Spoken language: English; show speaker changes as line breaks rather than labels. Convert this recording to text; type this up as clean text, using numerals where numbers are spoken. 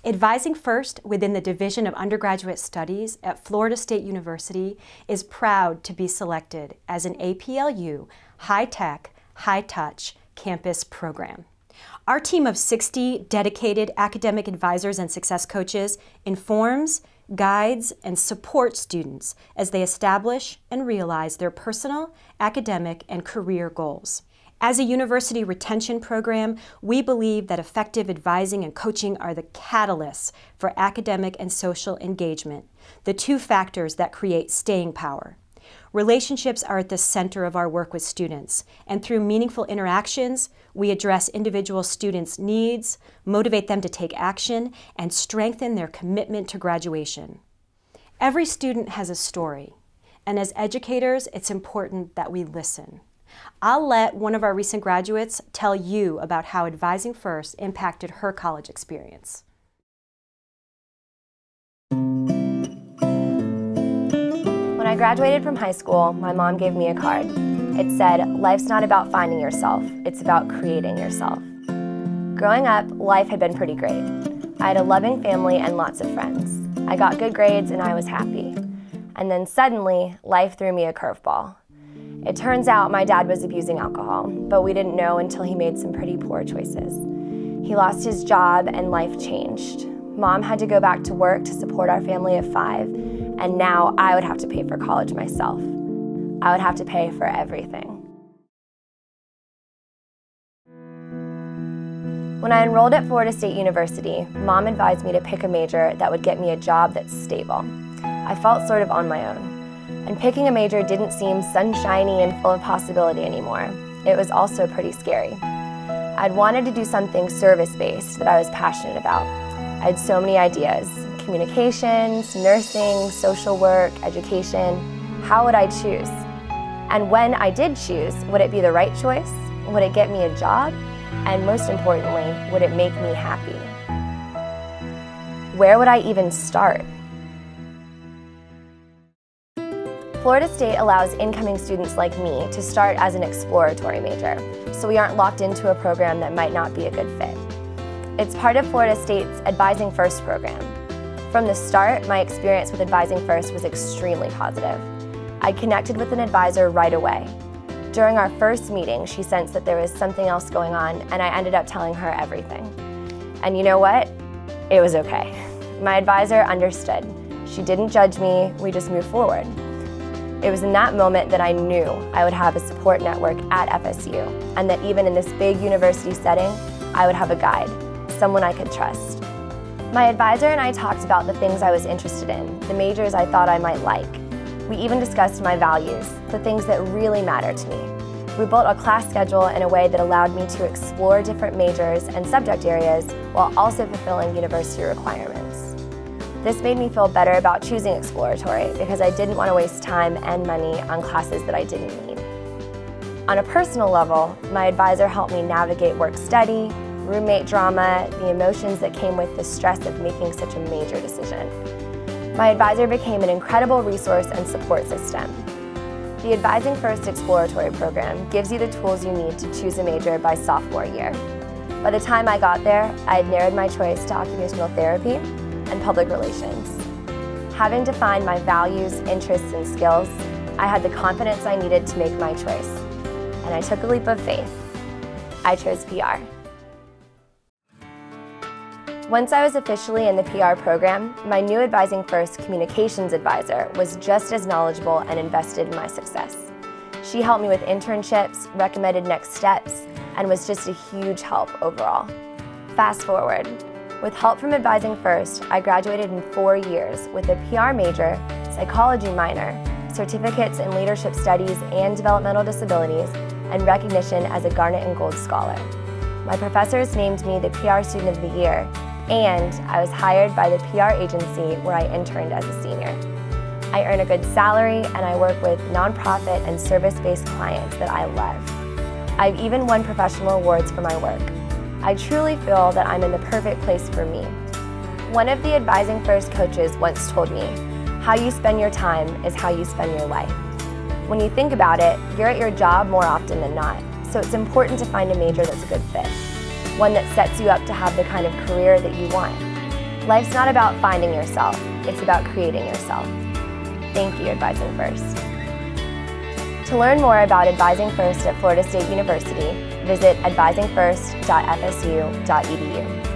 Advising First within the Division of Undergraduate Studies at Florida State University is proud to be selected as an APLU high-tech, high-touch campus program. Our team of 60 dedicated academic advisors and success coaches informs, guides, and supports students as they establish and realize their personal, academic, and career goals. As a university retention program, we believe that effective advising and coaching are the catalysts for academic and social engagement, the two factors that create staying power. Relationships are at the center of our work with students, and through meaningful interactions, we address individual students' needs, motivate them to take action, and strengthen their commitment to graduation. Every student has a story, and as educators, it's important that we listen. I'll let one of our recent graduates tell you about how Advising First impacted her college experience.
When I graduated from high school, my mom gave me a card. It said, "Life's not about finding yourself, it's about creating yourself." Growing up, life had been pretty great. I had a loving family and lots of friends. I got good grades and I was happy. And then suddenly, life threw me a curveball. It turns out my dad was abusing alcohol, but we didn't know until he made some pretty poor choices. He lost his job and life changed. Mom had to go back to work to support our family of 5, and now I would have to pay for college myself. I would have to pay for everything. When I enrolled at Florida State University, Mom advised me to pick a major that would get me a job that's stable. I felt sort of on my own. And picking a major didn't seem sunshiny and full of possibility anymore. It was also pretty scary. I'd wanted to do something service-based that I was passionate about. I had so many ideas: communications, nursing, social work, education. How would I choose? And when I did choose, would it be the right choice? Would it get me a job? And most importantly, would it make me happy? Where would I even start? Florida State allows incoming students like me to start as an exploratory major, so we aren't locked into a program that might not be a good fit. It's part of Florida State's Advising First program. From the start, my experience with Advising First was extremely positive. I connected with an advisor right away. During our first meeting, she sensed that there was something else going on, and I ended up telling her everything. And you know what? It was okay. My advisor understood. She didn't judge me, we just moved forward. It was in that moment that I knew I would have a support network at FSU, and that even in this big university setting, I would have a guide, someone I could trust. My advisor and I talked about the things I was interested in, the majors I thought I might like. We even discussed my values, the things that really matter to me. We built a class schedule in a way that allowed me to explore different majors and subject areas while also fulfilling university requirements. This made me feel better about choosing exploratory because I didn't want to waste time and money on classes that I didn't need. On a personal level, my advisor helped me navigate work-study, roommate drama, the emotions that came with the stress of making such a major decision. My advisor became an incredible resource and support system. The Advising First Exploratory program gives you the tools you need to choose a major by sophomore year. By the time I got there, I had narrowed my choice to occupational therapy and public relations. Having defined my values, interests, and skills, I had the confidence I needed to make my choice. And I took a leap of faith. I chose PR. Once I was officially in the PR program, my new Advising First communications advisor was just as knowledgeable and invested in my success. She helped me with internships, recommended next steps, and was just a huge help overall. Fast forward. With help from Advising First, I graduated in 4 years with a PR major, psychology minor, certificates in leadership studies and developmental disabilities, and recognition as a Garnet and Gold Scholar. My professors named me the PR Student of the Year, and I was hired by the PR agency where I interned as a senior. I earn a good salary, and I work with nonprofit and service-based clients that I love. I've even won professional awards for my work. I truly feel that I'm in the perfect place for me. One of the Advising First coaches once told me, "How you spend your time is how you spend your life." When you think about it, you're at your job more often than not, so it's important to find a major that's a good fit, one that sets you up to have the kind of career that you want. Life's not about finding yourself, it's about creating yourself. Thank you, Advising First. To learn more about Advising First at Florida State University, visit advisingfirst.fsu.edu.